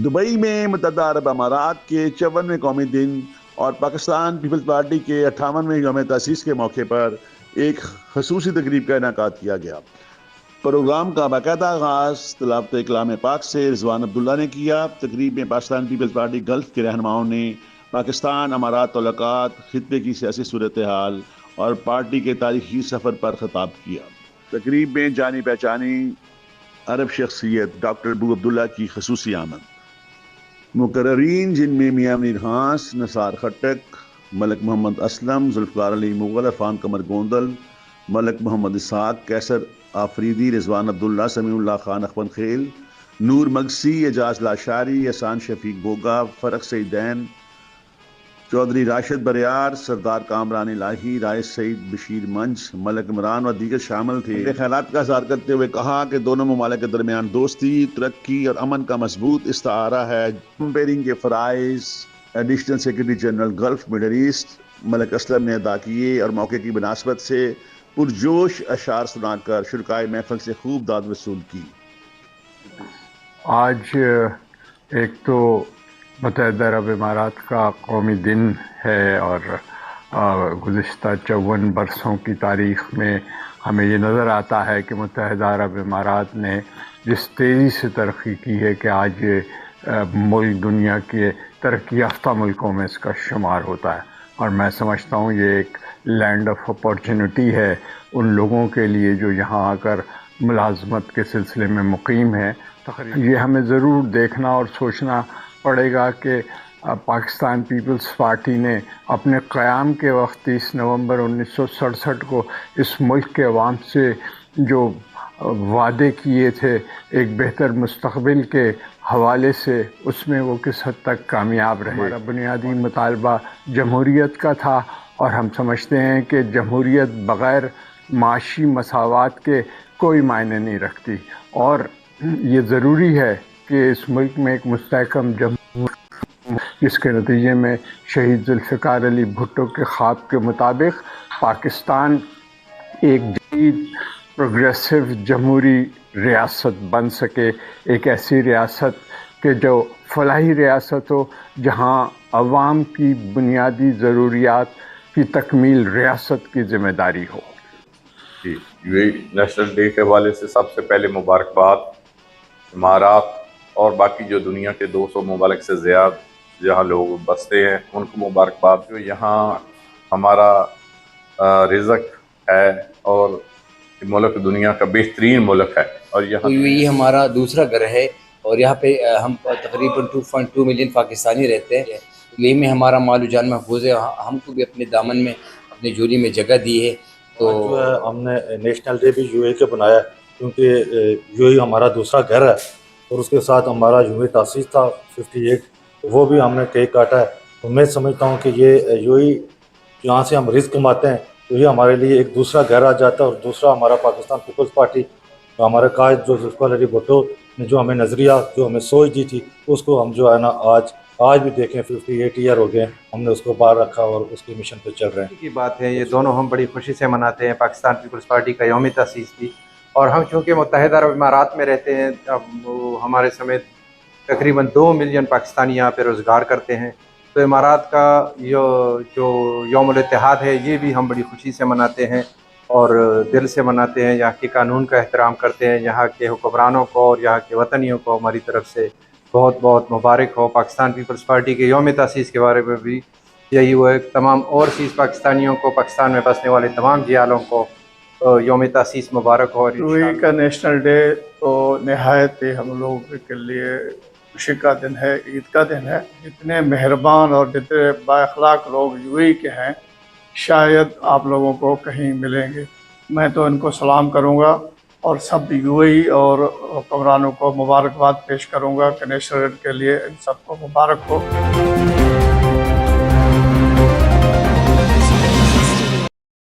Dubai میں متحدہ عرب امارات کے 54ویں قومی دن اور پاکستان پیپلز پارٹی کے 58ویں یوم تاسیس کے موقع پر ایک خصوصی تقریب کا انعقاد کیا گیا۔ پروگرام کا باقاعدہ آغاز تلاوت کلام پاک سے رضوان عبداللہ نے کیا۔ تقریب میں پاکستان پیپلز پارٹی گلف کے رہنماؤں نے پاکستان امارات تعلقات، خطے کی سیاسی صورتحال اور پارٹی کے تاریخی سفر پر خطاب کیا۔ تقریب میں جانی پہچانی عرب شخصیت ڈاکٹر ابو عبداللہ کی خصوصی آمد۔ مقررین جن میں میاں منیر ہانس، نثار خٹک، ملک محمد اسلم، ذوالفقار علی مغل، عرفان قمر گوندل، ملک محمد اسحاق، کیسر آفریدی، رضوان عبداللہ، سمیع اللہ خان اخون خیل، نور مگسی، اعجاز لاشاری، احسان شفیق بوگا، فرق سعیدین، چودھری راشد بریار، سردار کامران الہی، رائس سعید بشیر منج، ملک عمران و دیگر شامل تھے۔ اپنے خیالات کا اظہار کرتے ہوئے کہا کہ دونوں ممالک کے درمیان دوستی، ترقی اور امن کا مضبوط استعارہ ہے۔ کمپیئرنگ کے فرائض additional secretary general Gulf Middle East Malik Aslam نے ادا کیے اور موقع کی مناسبت سے پرجوش اشعار سنا کر شرکائے محفل سے خوب داد وصول کی۔ آج ایک تو متحدہ عرب امارات کا قومی دن ہے اور گزشتہ 54 برسوں کی تاریخ میں ہمیں یہ نظر آتا ہے کہ متحدہ عرب امارات نے جس تیزی سے ترقی کی ہے کہ آج یہ ملک دنیا کے ترقی یافتہ ملکوں میں اس کا شمار ہوتا ہے، اور میں سمجھتا ہوں یہ ایک لینڈ آف اپارچونٹی ہے ان لوگوں کے لیے جو یہاں آ کر ملازمت کے سلسلے میں مقیم ہیں۔ یہ ہمیں ضرور دیکھنا اور سوچنا پڑے گا کہ پاکستان پیپلز پارٹی نے اپنے قیام کے وقت 30 نومبر 1967 کو اس ملک کے عوام سے جو وعدے کیے تھے ایک بہتر مستقبل کے حوالے سے، اس میں وہ کس حد تک کامیاب رہے۔ ہمارا بنیادی مطالبہ جمہوریت کا تھا، اور ہم سمجھتے ہیں کہ جمہوریت بغیر معاشی مساوات کے کوئی معنی نہیں رکھتی، اور یہ ضروری ہے کہ اس ملک میں ایک مستحکم جس کے نتیجے میں شہید ذوالفقار علی بھٹو کے خواب کے مطابق پاکستان ایک جدید پروگریسو جمہوری ریاست بن سکے، ایک ایسی ریاست کہ جو فلاحی ریاست ہو، جہاں عوام کی بنیادی ضروریات کی تکمیل ریاست کی ذمہ داری ہو۔ UAE نیشنل ڈے کے حوالے سے سب سے پہلے مبارکباد امارات اور باقی جو دنیا کے 200 ممالک سے زیادہ جہاں لوگ بستے ہیں ان کو مبارکباد۔ جو یہاں ہمارا رزق ہے اور ملک دنیا کا بہترین ملک ہے، اور یہاں UAE ہمارا دوسرا گھر ہے، اور یہاں پہ ہم تقریباً 2.2 ملین پاکستانی رہتے ہیں۔ UAE میں ہمارا مال و جان محفوظ ہے، ہم کو بھی اپنے دامن میں اپنی جھولی میں جگہ دی ہے۔ تو جو ہے ہم نے نیشنل ڈے بھی UAE کے بنایا کیونکہ UAE ہمارا دوسرا گھر ہے، اور اس کے ساتھ ہمارا یوم تاسیس تھا 58، وہ بھی ہم نے کیک کاٹا ہے۔ تو میں سمجھتا ہوں کہ یہ UAE جہاں سے ہم رزق کماتے ہیں، تو یہ ہمارے لیے ایک دوسرا گھر آ جاتا ہے، اور دوسرا ہمارا پاکستان پیپلز پارٹی، ہمارے قائد جو ذوالفقار علی بھٹو نے جو ہمیں نظریہ، جو ہمیں سوچ دی تھی، اس کو ہم جو ہے نا آج بھی دیکھیں 58 ایئر ہو گئے ہم نے اس کو باہر رکھا اور اس کے مشن پہ چل رہے ہیں۔ کی بات ہے، یہ دونوں ہم بڑی خوشی سے مناتے ہیں پاکستان پیپلز پارٹی کا یوم تاسیس بھی، اور ہم چونکہ متحدہ عرب امارات میں رہتے ہیں، اب ہمارے سمیت تقریباً 2 ملین پاکستانی یہاں پہ روزگار کرتے ہیں، تو امارات کا جو یوم الاتحاد ہے یہ بھی ہم بڑی خوشی سے مناتے ہیں اور دل سے مناتے ہیں۔ یہاں کے قانون کا احترام کرتے ہیں، یہاں کے حکمرانوں کو اور یہاں کے وطنیوں کو ہماری طرف سے بہت بہت مبارک ہو۔ پاکستان پیپلز پارٹی کے یوم تاسیس کے بارے میں بھی یہی وہ ہے، تمام اوورسیز پاکستانیوں کو، پاکستان میں بسنے والے تمام جیالوں کو یوم تاسیس مبارک ہو۔ UAE کا نیشنل ڈے تو نہایت ہی ہم لوگ کے لیے خوشی کا دن ہے، عید کا دن ہے۔ جتنے مہربان اور جتنے با اخلاق لوگ UAE کے ہیں شاید آپ لوگوں کو کہیں ملیں گے۔ میں تو ان کو سلام کروں گا اور سب UAE اور حکمرانوں کو مبارکباد پیش کروں گا کہ نیشنل ڈے کے لیے ان سب کو مبارک ہو۔